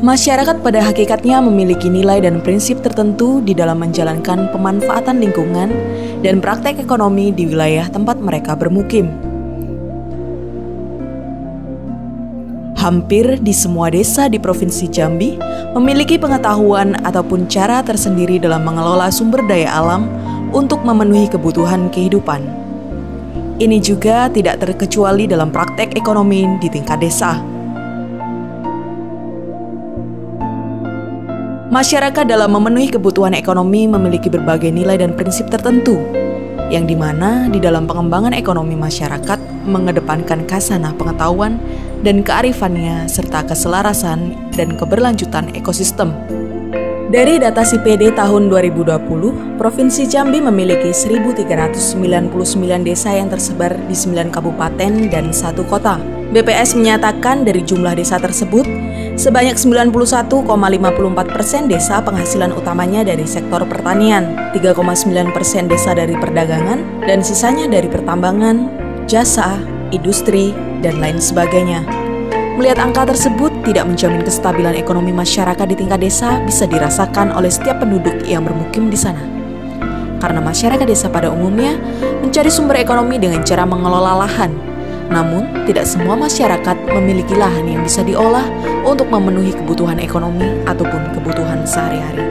Masyarakat pada hakikatnya memiliki nilai dan prinsip tertentu di dalam menjalankan pemanfaatan lingkungan dan praktek ekonomi di wilayah tempat mereka bermukim. Hampir di semua desa di Provinsi Jambi memiliki pengetahuan ataupun cara tersendiri dalam mengelola sumber daya alam untuk memenuhi kebutuhan kehidupan. Ini juga tidak terkecuali dalam praktek ekonomi di tingkat desa. Masyarakat dalam memenuhi kebutuhan ekonomi memiliki berbagai nilai dan prinsip tertentu, yang dimana di dalam pengembangan ekonomi masyarakat mengedepankan khasanah pengetahuan dan kearifannya serta keselarasan dan keberlanjutan ekosistem. Dari data SIPD tahun 2020, Provinsi Jambi memiliki 1.399 desa yang tersebar di 9 kabupaten dan 1 kota. BPS menyatakan dari jumlah desa tersebut, sebanyak 91,54% desa penghasilan utamanya dari sektor pertanian, 3,9% desa dari perdagangan, dan sisanya dari pertambangan, jasa, industri, dan lain sebagainya. Melihat angka tersebut tidak menjamin kestabilan ekonomi masyarakat di tingkat desa bisa dirasakan oleh setiap penduduk yang bermukim di sana. Karena masyarakat desa pada umumnya mencari sumber ekonomi dengan cara mengelola lahan. Namun, tidak semua masyarakat memiliki lahan yang bisa diolah untuk memenuhi kebutuhan ekonomi ataupun kebutuhan sehari-hari.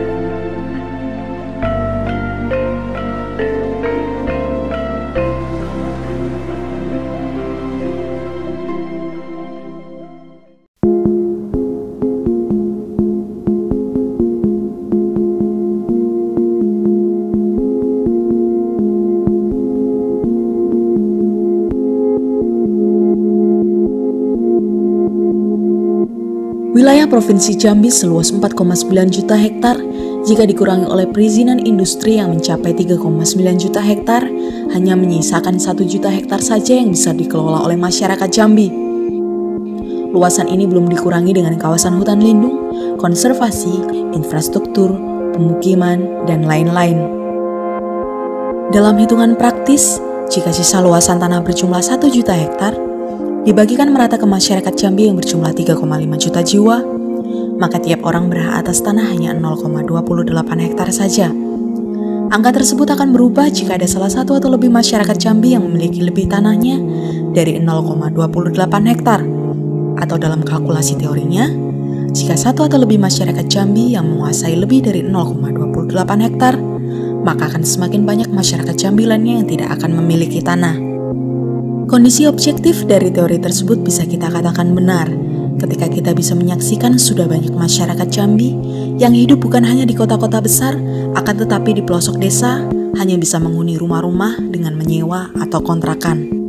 Wilayah Provinsi Jambi seluas 4,9 juta hektar, jika dikurangi oleh perizinan industri yang mencapai 3,9 juta hektar, hanya menyisakan 1 juta hektar saja yang bisa dikelola oleh masyarakat Jambi. Luasan ini belum dikurangi dengan kawasan hutan lindung, konservasi, infrastruktur, pemukiman, dan lain-lain. Dalam hitungan praktis, jika sisa luasan tanah berjumlah 1 juta hektar, dibagikan merata ke masyarakat Jambi yang berjumlah 3,5 juta jiwa, maka tiap orang berhak atas tanah hanya 0,28 hektar saja. Angka tersebut akan berubah jika ada salah satu atau lebih masyarakat Jambi yang memiliki lebih tanahnya dari 0,28 hektar. Atau dalam kalkulasi teorinya, jika satu atau lebih masyarakat Jambi yang menguasai lebih dari 0,28 hektar, maka akan semakin banyak masyarakat Jambi lainnya yang tidak akan memiliki tanah. Kondisi objektif dari teori tersebut bisa kita katakan benar ketika kita bisa menyaksikan sudah banyak masyarakat Jambi yang hidup bukan hanya di kota-kota besar, akan tetapi di pelosok desa hanya bisa menghuni rumah-rumah dengan menyewa atau kontrakan.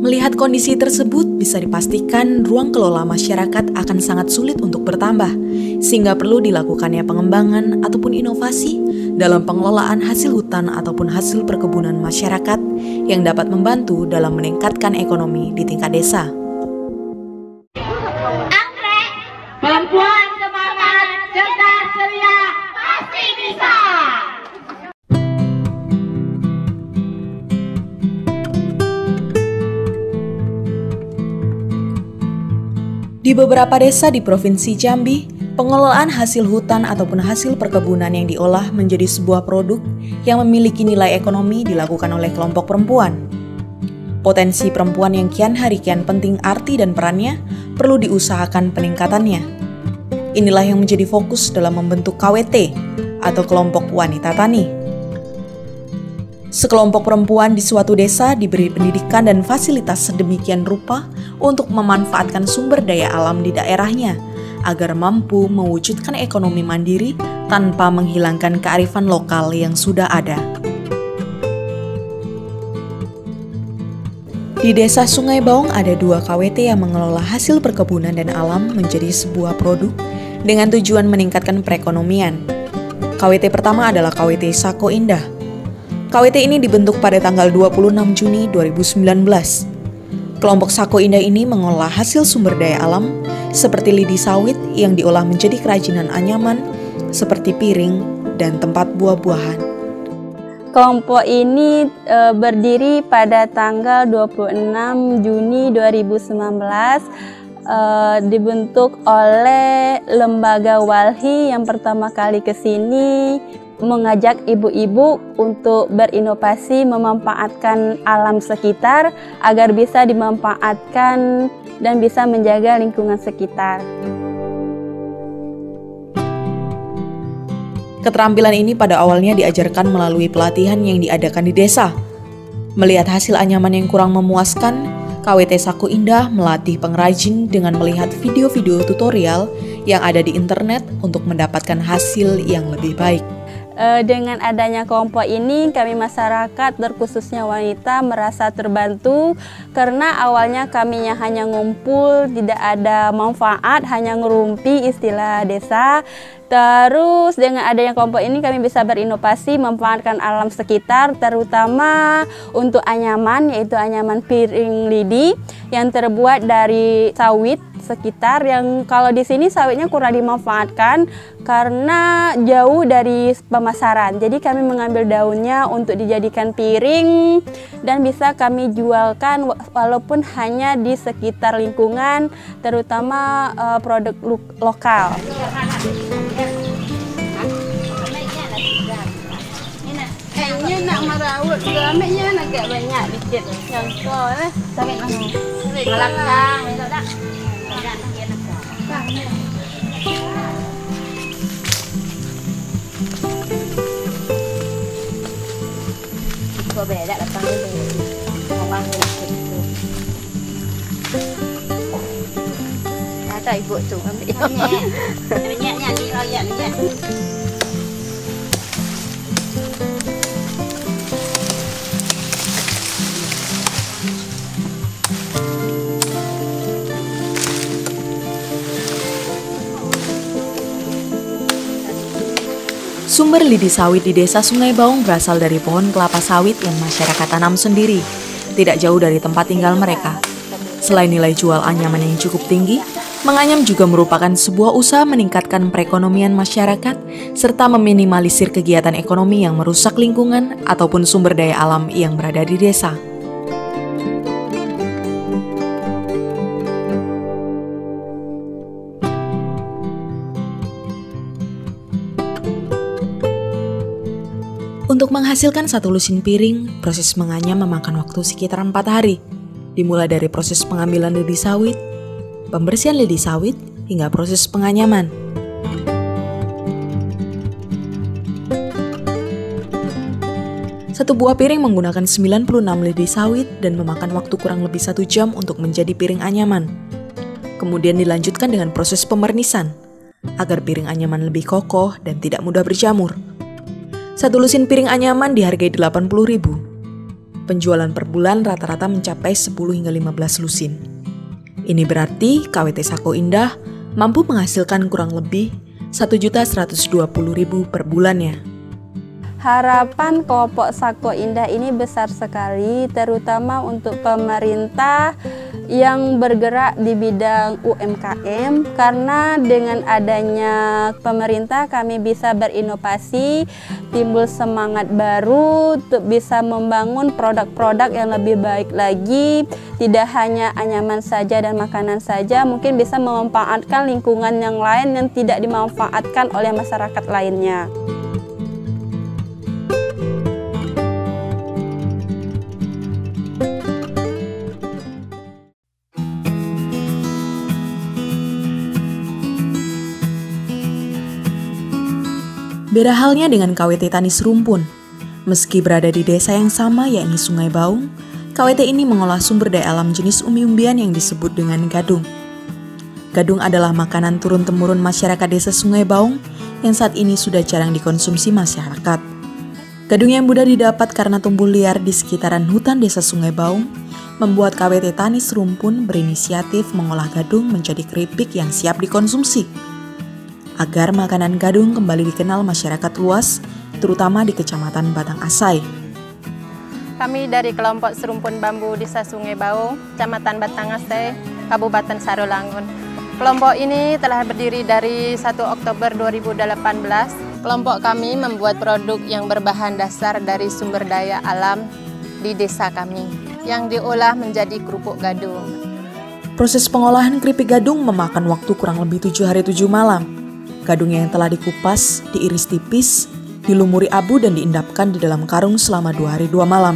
Melihat kondisi tersebut, bisa dipastikan ruang kelola masyarakat akan sangat sulit untuk bertambah, sehingga perlu dilakukannya pengembangan ataupun inovasi dalam pengelolaan hasil hutan ataupun hasil perkebunan masyarakat yang dapat membantu dalam meningkatkan ekonomi di tingkat desa. Anggrek, perempuan semangat, cerdas, ceria, pasti bisa! Di beberapa desa di Provinsi Jambi, pengelolaan hasil hutan ataupun hasil perkebunan yang diolah menjadi sebuah produk yang memiliki nilai ekonomi dilakukan oleh kelompok perempuan. Potensi perempuan yang kian hari kian penting arti dan perannya perlu diusahakan peningkatannya. Inilah yang menjadi fokus dalam membentuk KWT atau kelompok wanita tani. Sekelompok perempuan di suatu desa diberi pendidikan dan fasilitas sedemikian rupa untuk memanfaatkan sumber daya alam di daerahnya agar mampu mewujudkan ekonomi mandiri tanpa menghilangkan kearifan lokal yang sudah ada. Di Desa Sungai Baung ada 2 KWT yang mengelola hasil perkebunan dan alam menjadi sebuah produk dengan tujuan meningkatkan perekonomian. KWT pertama adalah KWT Sako Indah. KWT ini dibentuk pada tanggal 26 Juni 2019. Kelompok Sako Indah ini mengolah hasil sumber daya alam seperti lidi sawit yang diolah menjadi kerajinan anyaman seperti piring dan tempat buah-buahan. Kelompok ini berdiri pada tanggal 26 Juni 2019 dibentuk oleh lembaga Walhi yang pertama kali ke sini mengajak ibu-ibu untuk berinovasi memanfaatkan alam sekitar agar bisa dimanfaatkan dan bisa menjaga lingkungan sekitar. Keterampilan ini pada awalnya diajarkan melalui pelatihan yang diadakan di desa. Melihat hasil anyaman yang kurang memuaskan, KWT Sako Indah melatih pengrajin dengan melihat video-video tutorial yang ada di internet untuk mendapatkan hasil yang lebih baik. Dengan adanya kelompok ini, kami masyarakat, terkhususnya wanita, merasa terbantu karena awalnya kami hanya ngumpul, tidak ada manfaat, hanya ngerumpi istilah desa. Terus dengan adanya kelompok ini kami bisa berinovasi memanfaatkan alam sekitar, terutama untuk anyaman, yaitu anyaman piring lidi yang terbuat dari sawit sekitar, yang kalau di sini sawitnya kurang dimanfaatkan karena jauh dari pemasaran. Jadi kami mengambil daunnya untuk dijadikan piring dan bisa kami jualkan walaupun hanya di sekitar lingkungan, terutama produk lokal. Kayaknya nak merawat ramenya agak banyak dikit. Contoh lah, sawit mana? Melakang, itu dah. Kau beda datang ini, orang itu. Ada ibu tu ambil. Minyak ni royak ni. Sumber lidi sawit di desa Sungai Baung berasal dari pohon kelapa sawit yang masyarakat tanam sendiri, tidak jauh dari tempat tinggal mereka. Selain nilai jual anyaman yang cukup tinggi, menganyam juga merupakan sebuah usaha meningkatkan perekonomian masyarakat, serta meminimalisir kegiatan ekonomi yang merusak lingkungan ataupun sumber daya alam yang berada di desa. Untuk menghasilkan satu lusin piring, proses menganyam memakan waktu sekitar 4 hari. Dimulai dari proses pengambilan lidi sawit, pembersihan lidi sawit, hingga proses penganyaman. Satu buah piring menggunakan 96 lidi sawit dan memakan waktu kurang lebih 1 jam untuk menjadi piring anyaman. Kemudian dilanjutkan dengan proses pemernisan, agar piring anyaman lebih kokoh dan tidak mudah berjamur. Satu lusin piring anyaman dihargai 80.000. Penjualan per bulan rata-rata mencapai 10 hingga 15 lusin. Ini berarti KWT Sako Indah mampu menghasilkan kurang lebih 1.120.000 per bulannya. Harapan kelompok Sako Indah ini besar sekali, terutama untuk pemerintah yang bergerak di bidang UMKM, karena dengan adanya pemerintah kami bisa berinovasi, timbul semangat baru untuk bisa membangun produk-produk yang lebih baik lagi, tidak hanya anyaman saja dan makanan saja, mungkin bisa memanfaatkan lingkungan yang lain yang tidak dimanfaatkan oleh masyarakat lainnya. Beda halnya dengan KWT Tani Serumpun. Meski berada di desa yang sama yakni Sungai Baung, KWT ini mengolah sumber daya alam jenis umbi-umbian yang disebut dengan gadung. Gadung adalah makanan turun-temurun masyarakat desa Sungai Baung yang saat ini sudah jarang dikonsumsi masyarakat. Gadung yang mudah didapat karena tumbuh liar di sekitaran hutan desa Sungai Baung membuat KWT Tani Serumpun berinisiatif mengolah gadung menjadi keripik yang siap dikonsumsi. Agar makanan gadung kembali dikenal masyarakat luas, terutama di Kecamatan Batang Asai. Kami dari kelompok Serumpun Bambu Desa Sungai Baung, Kecamatan Batang Asai, Kabupaten Sarolangun. Kelompok ini telah berdiri dari 1 Oktober 2018. Kelompok kami membuat produk yang berbahan dasar dari sumber daya alam di desa kami, yang diolah menjadi kerupuk gadung. Proses pengolahan keripik gadung memakan waktu kurang lebih 7 hari 7 malam. Gadung yang telah dikupas, diiris tipis, dilumuri abu dan diendapkan di dalam karung selama 2 hari 2 malam.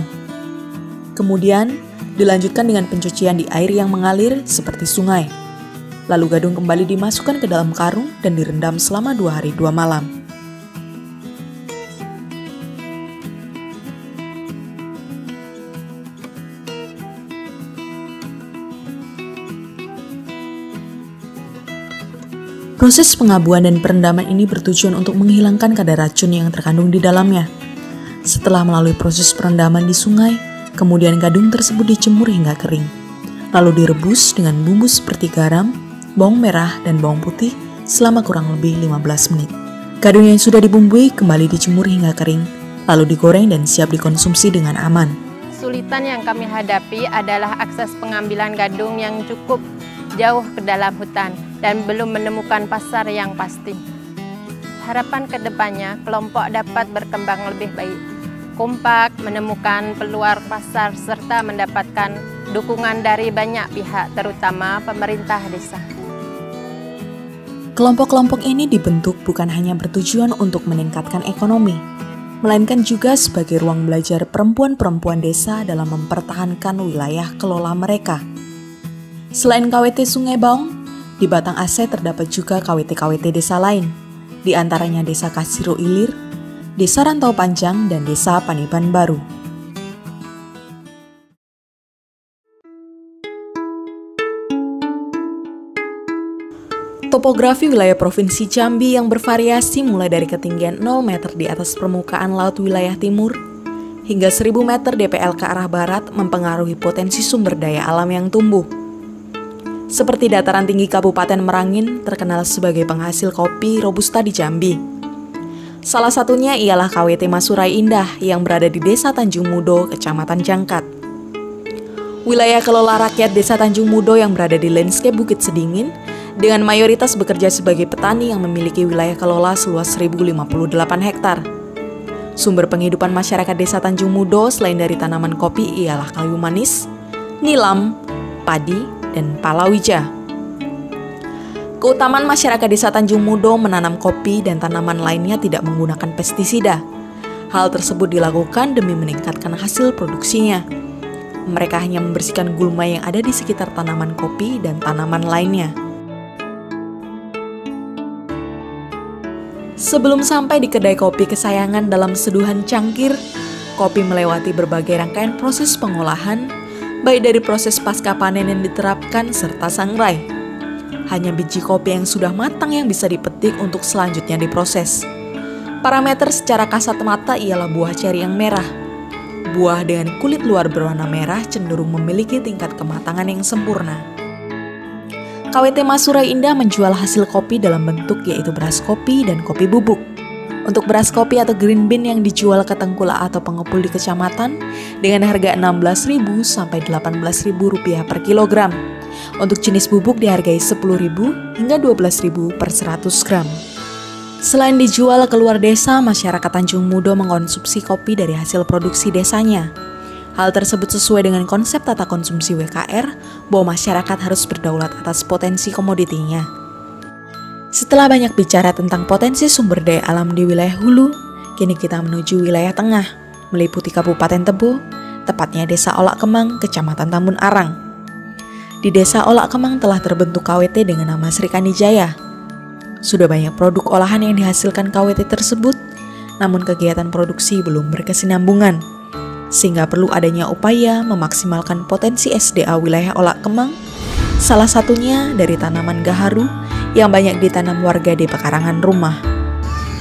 Kemudian, dilanjutkan dengan pencucian di air yang mengalir seperti sungai. Lalu gadung kembali dimasukkan ke dalam karung dan direndam selama 2 hari 2 malam. Proses pengabuan dan perendaman ini bertujuan untuk menghilangkan kadar racun yang terkandung di dalamnya. Setelah melalui proses perendaman di sungai, kemudian gadung tersebut dijemur hingga kering. Lalu direbus dengan bumbu seperti garam, bawang merah, dan bawang putih selama kurang lebih 15 menit. Gadung yang sudah dibumbui kembali dijemur hingga kering, lalu digoreng dan siap dikonsumsi dengan aman. Kesulitan yang kami hadapi adalah akses pengambilan gadung yang cukup jauh ke dalam hutan dan belum menemukan pasar yang pasti. Harapan kedepannya, kelompok dapat berkembang lebih baik, kompak, menemukan peluang pasar, serta mendapatkan dukungan dari banyak pihak, terutama pemerintah desa. Kelompok-kelompok ini dibentuk bukan hanya bertujuan untuk meningkatkan ekonomi, melainkan juga sebagai ruang belajar perempuan-perempuan desa dalam mempertahankan wilayah kelola mereka. Selain KWT Sungai Baung, di Batang Ase terdapat juga KWT-KWT desa lain, di antaranya Desa Kasiro Ilir, Desa Rantau Panjang, dan Desa Paniban Baru. Topografi wilayah Provinsi Jambi yang bervariasi mulai dari ketinggian 0 meter di atas permukaan laut wilayah timur hingga 1000 meter DPL ke arah barat mempengaruhi potensi sumber daya alam yang tumbuh. Seperti dataran tinggi Kabupaten Merangin terkenal sebagai penghasil kopi Robusta di Jambi. Salah satunya ialah KWT Masurai Indah yang berada di Desa Tanjung Mudo, Kecamatan Jangkat. Wilayah kelola rakyat Desa Tanjung Mudo yang berada di landscape Bukit Sedingin dengan mayoritas bekerja sebagai petani yang memiliki wilayah kelola seluas 1058 hektar. Sumber penghidupan masyarakat Desa Tanjung Mudo selain dari tanaman kopi ialah kayu manis, nilam, padi, dan palawija. Keutamaan masyarakat Desa Tanjung Mudo menanam kopi dan tanaman lainnya tidak menggunakan pestisida. Hal tersebut dilakukan demi meningkatkan hasil produksinya. Mereka hanya membersihkan gulma yang ada di sekitar tanaman kopi dan tanaman lainnya. Sebelum sampai di kedai kopi kesayangan dalam seduhan cangkir, kopi melewati berbagai rangkaian proses pengolahan, baik dari proses pasca panen yang diterapkan serta sangrai. Hanya biji kopi yang sudah matang yang bisa dipetik untuk selanjutnya diproses. Parameter secara kasat mata ialah buah ceri yang merah. Buah dengan kulit luar berwarna merah cenderung memiliki tingkat kematangan yang sempurna. KWT Masurai Indah menjual hasil kopi dalam bentuk yaitu beras kopi dan kopi bubuk. Untuk beras kopi atau green bean yang dijual ke tengkulak atau pengepul di kecamatan dengan harga Rp16.000 sampai Rp18.000 per kilogram. Untuk jenis bubuk dihargai Rp10.000 hingga Rp12.000 per 100 gram. Selain dijual keluar desa, masyarakat Tanjung Mudo mengkonsumsi kopi dari hasil produksi desanya. Hal tersebut sesuai dengan konsep tata konsumsi WKR bahwa masyarakat harus berdaulat atas potensi komoditinya. Setelah banyak bicara tentang potensi sumber daya alam di wilayah hulu, kini kita menuju wilayah tengah, meliputi Kabupaten Tebo, tepatnya Desa Olak Kemang, Kecamatan Tambun Arang. Di Desa Olak Kemang telah terbentuk KWT dengan nama Sri Kanijaya. Sudah banyak produk olahan yang dihasilkan KWT tersebut, namun kegiatan produksi belum berkesinambungan, sehingga perlu adanya upaya memaksimalkan potensi SDA wilayah Olak Kemang, salah satunya dari tanaman gaharu yang banyak ditanam warga di pekarangan rumah.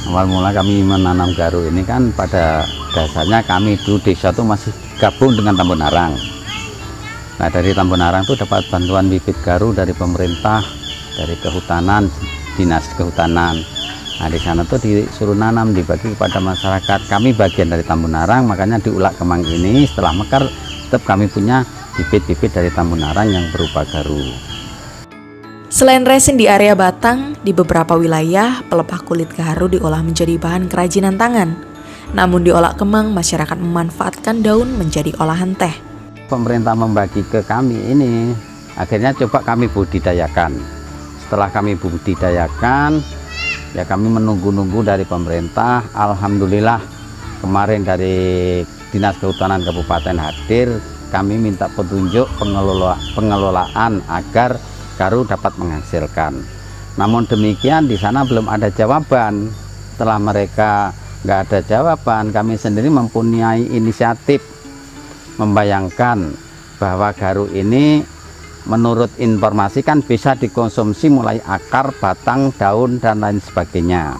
Awal mula kami menanam gaharu ini kan pada dasarnya kami dulu desa itu masih gabung dengan Tambun Arang. Nah dari Tambun Arang itu dapat bantuan bibit gaharu dari pemerintah, dari kehutanan, dinas kehutanan. Nah di sana tuh disuruh nanam, dibagi kepada masyarakat. Kami bagian dari Tambun Arang, makanya di Olak Kemang ini setelah mekar tetap kami punya bibit-bibit dari Tambun Arang yang berupa gaharu. Selain resin di area Batang, di beberapa wilayah pelepah kulit gaharu diolah menjadi bahan kerajinan tangan. Namun di Olak Kemang, masyarakat memanfaatkan daun menjadi olahan teh. Pemerintah membagi ke kami ini Akhirnya coba kami budidayakan. Setelah kami budidayakan, ya kami menunggu-nunggu dari pemerintah. Alhamdulillah kemarin dari Dinas Kehutanan Kabupaten hadir, kami minta petunjuk pengelolaan agar garu dapat menghasilkan. Namun demikian di sana belum ada jawaban. Setelah mereka nggak ada jawaban, kami sendiri mempunyai inisiatif membayangkan bahwa garu ini menurut informasi kan bisa dikonsumsi mulai akar, batang, daun, dan lain sebagainya.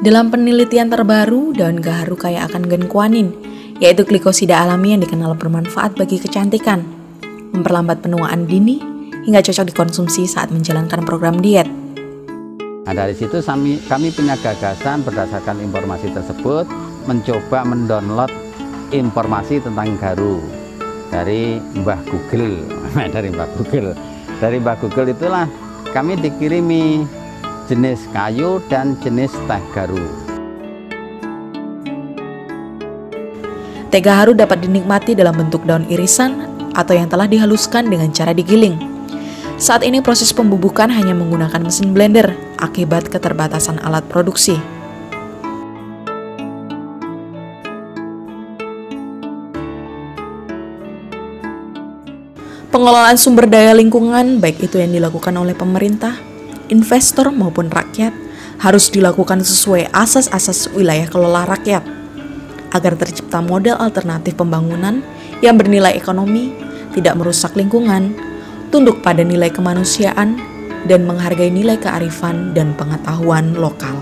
Dalam penelitian terbaru, daun gaharu kaya akan gen guanin, yaitu glikosida alami yang dikenal bermanfaat bagi kecantikan, memperlambat penuaan dini, hingga cocok dikonsumsi saat menjalankan program diet. Nah, dari situ kami punya gagasan berdasarkan informasi tersebut, mencoba mendownload informasi tentang garu dari Mbah Google. Dari Mbah Google itulah kami dikirimi jenis kayu dan jenis teh garu. Teh gaharu dapat dinikmati dalam bentuk daun irisan atau yang telah dihaluskan dengan cara digiling. Saat ini proses pembubukan hanya menggunakan mesin blender akibat keterbatasan alat produksi. Pengelolaan sumber daya lingkungan, baik itu yang dilakukan oleh pemerintah, investor maupun rakyat, harus dilakukan sesuai asas-asas wilayah kelola rakyat, agar tercipta model alternatif pembangunan yang bernilai ekonomi, tidak merusak lingkungan, tunduk pada nilai kemanusiaan, dan menghargai nilai kearifan dan pengetahuan lokal.